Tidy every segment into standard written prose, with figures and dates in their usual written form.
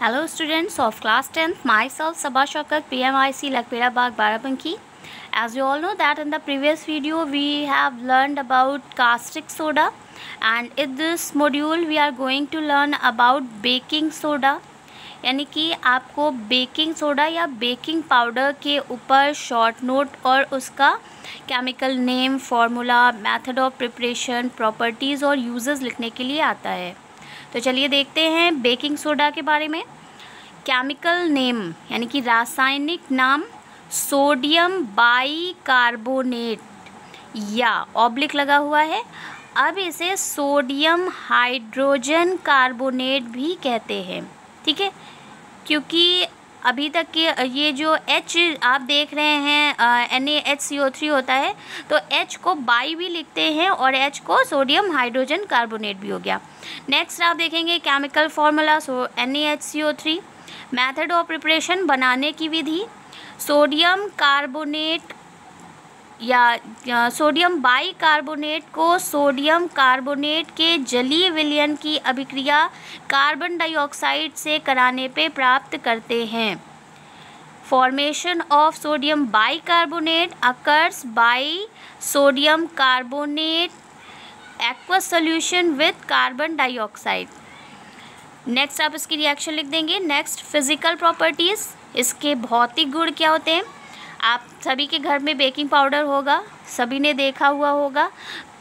Hello students of class 10th, myself Sabah Shaukat, PMIC Lakpera Bagh Barabanki. As you all know that in the previous video we have learned about caustic soda, and in this module we are going to learn about baking soda. यानी कि आपको baking soda या baking powder के ऊपर short note और उसका chemical name, formula, method of preparation, properties और uses लिखने के लिए आता है। तो चलिए देखते हैं बेकिंग सोडा के बारे में। केमिकल नेम यानी कि रासायनिक नाम सोडियम बाइकार्बोनेट या ऑब्लिक लगा हुआ है। अब इसे सोडियम हाइड्रोजन कार्बोनेट भी कहते हैं, ठीक है, क्योंकि अभी तक के ये जो H आप देख रहे हैं NaHCO3 होता है, तो H को बाई भी लिखते हैं और H को सोडियम हाइड्रोजन कार्बोनेट भी हो गया। नेक्स्ट आप देखेंगे chemical formula NaHCO3। Method of preparation बनाने की विधि, सोडियम कार्बोनेट या सोडियम बाइकार्बोनेट को सोडियम कार्बोनेट के जलीय विलयन की अभिक्रिया कार्बन डाइऑक्साइड से कराने पे प्राप्त करते हैं। Formation of sodium bicarbonate occurs by sodium carbonate aqueous solution with carbon dioxide. Next आप इसकी रिएक्शन लिख देंगे। नेक्स्ट फिजिकल प्रॉपर्टीज़, इसके भौतिक गुण क्या होते हैं। आप सभी के घर में बेकिंग पाउडर होगा, सभी ने देखा हुआ होगा,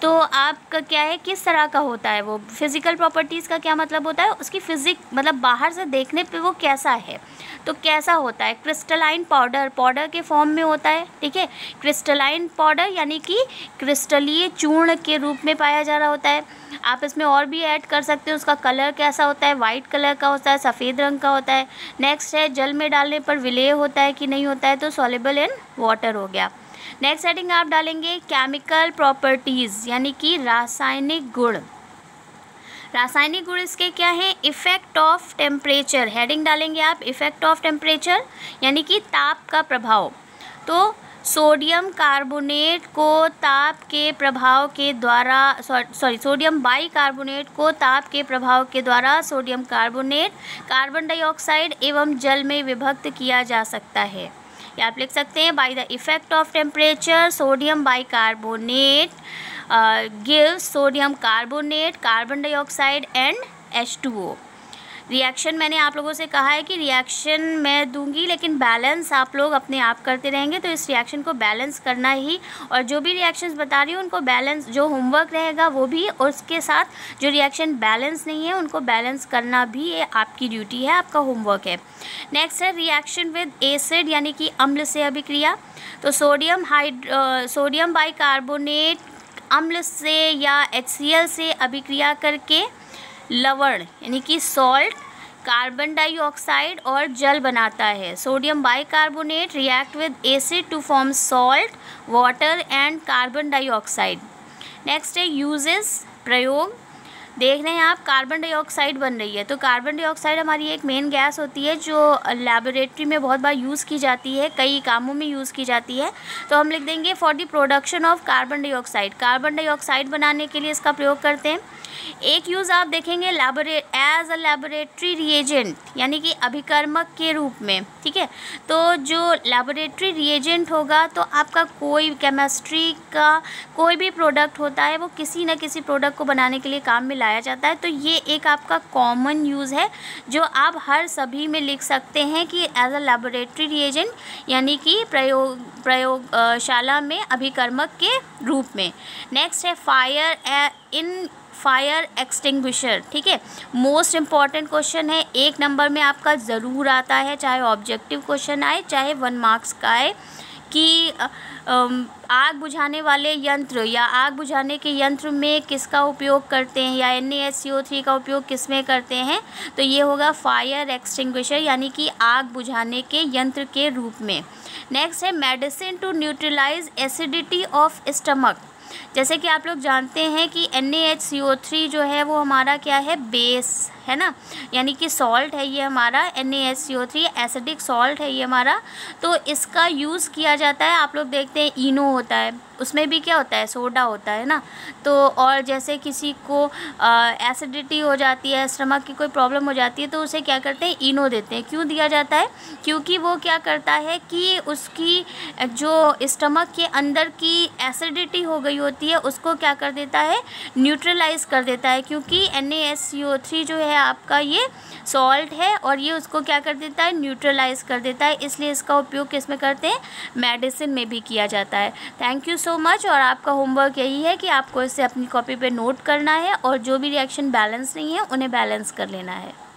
तो आपका क्या है, किस तरह का होता है वो। फिज़िकल प्रॉपर्टीज़ का क्या मतलब होता है, उसकी फिजिक मतलब बाहर से देखने पे वो कैसा है, तो कैसा होता है। क्रिस्टलाइन पाउडर के फॉर्म में होता है, ठीक है। क्रिस्टलाइन पाउडर यानी कि क्रिस्टलीय चूर्ण के रूप में पाया जा रहा होता है। आप इसमें और भी ऐड कर सकते हो। उसका कलर कैसा होता है, वाइट कलर का होता है, सफ़ेद रंग का होता है। नेक्स्ट है जल में डालने पर विलेय होता है कि नहीं होता है, तो सॉल्युबल इन वाटर हो गया। नेक्स्ट हेडिंग आप डालेंगे केमिकल प्रॉपर्टीज़ यानी कि रासायनिक गुण। रासायनिक गुण इसके क्या है, इफ़ेक्ट ऑफ टेम्परेचर। हेडिंग डालेंगे आप इफ़ेक्ट ऑफ टेम्परेचर यानी कि ताप का प्रभाव। तो सोडियम कार्बोनेट को ताप के प्रभाव के द्वारा सोडियम बाइकार्बोनेट को ताप के प्रभाव के द्वारा सोडियम कार्बोनेट कार्बन डाइऑक्साइड एवं जल में विभक्त किया जा सकता है। या आप लिख सकते हैं by the effect of temperature sodium bicarbonate gives sodium carbonate carbon dioxide and H2O। Reaction मैंने आप लोगों से कहा है कि रिएक्शन मैं दूंगी, लेकिन बैलेंस आप लोग अपने आप करते रहेंगे, तो इस रिएक्शन को बैलेंस करना ही, और जो भी रिएक्शंस बता रही हूँ उनको बैलेंस, जो होमवर्क रहेगा वो भी, और उसके साथ जो रिएक्शन बैलेंस नहीं है उनको बैलेंस करना भी आपकी ड्यूटी है, आपका होमवर्क है। नेक्स्ट है रिएक्शन विद एसिड यानी कि अम्ल से अभिक्रिया। तो सोडियम बाइकार्बोनेट अम्ल से या HCl से अभिक्रिया करके लवण यानी कि सॉल्ट, कार्बन डाइऑक्साइड और जल बनाता है। Sodium bicarbonate react with acid to form salt, water and carbon dioxide. Next है यूजेस, प्रयोग। देख रहे हैं आप कार्बन डाइऑक्साइड बन रही है, तो कार्बन डाइऑक्साइड हमारी एक मेन गैस होती है जो लैबोरेटरी में बहुत बार यूज़ की जाती है, कई कामों में यूज़ की जाती है। तो हम लिख देंगे for the production of carbon dioxide, carbon dioxide बनाने के लिए इसका प्रयोग करते हैं। एक यूज़ आप देखेंगे एज अ लैबोरेटरी रिएजेंट यानी कि अभिकर्मक के रूप में, ठीक है। तो जो लैबोरेटरी रिएजेंट होगा, तो आपका कोई केमिस्ट्री का कोई भी प्रोडक्ट होता है वो किसी न किसी प्रोडक्ट को बनाने के लिए काम में लाया जाता है। तो ये एक आपका कॉमन यूज़ है जो आप हर सभी में लिख सकते हैं कि एज अ लैबोरेटरी रिएजेंट यानी कि प्रयोगशाला में अभिकर्मक के रूप में। नेक्स्ट है फायर एक्सटिंग्विशर, ठीक है। मोस्ट इम्पॉर्टेंट क्वेश्चन है, 1 नंबर में आपका ज़रूर आता है, चाहे ऑब्जेक्टिव क्वेश्चन आए चाहे 1 मार्क्स का आए, कि आग बुझाने वाले यंत्र या आग बुझाने के यंत्र में किसका उपयोग करते हैं, या NaHCO3 का उपयोग किस में करते हैं। तो ये होगा फायर एक्सटिंग्विशर यानी कि आग बुझाने के यंत्र के रूप में। नेक्स्ट है medicine to neutralize acidity of stomach. जैसे कि आप लोग जानते हैं कि NaHCO3 जो है वो हमारा क्या है, बेस है ना, यानी कि सॉल्ट है ये हमारा। NaHCO3 एसिडिक सॉल्ट है ये हमारा, तो इसका यूज़ किया जाता है। आप लोग देखते हैं इनो होता है, उसमें भी क्या होता है, सोडा होता है ना। तो और जैसे किसी को एसिडिटी हो जाती है, स्टमक की कोई प्रॉब्लम हो जाती है, तो उसे क्या करते हैं, इनो देते हैं। क्यों दिया जाता है, क्योंकि वो क्या करता है कि उसकी जो स्टमक के अंदर की एसिडिटी हो गई होती है उसको क्या कर देता है, न्यूट्रलाइज कर देता है। क्योंकि NaSCO3 जो है आपका ये सॉल्ट है और ये उसको क्या कर देता है, न्यूट्रलाइज कर देता है। इसलिए इसका उपयोग किस में करते हैं, मेडिसिन में भी किया जाता है। Thank you so much. और आपका होमवर्क यही है कि आपको इसे अपनी कॉपी पे नोट करना है और जो भी रिएक्शन बैलेंस नहीं है उन्हें बैलेंस कर लेना है।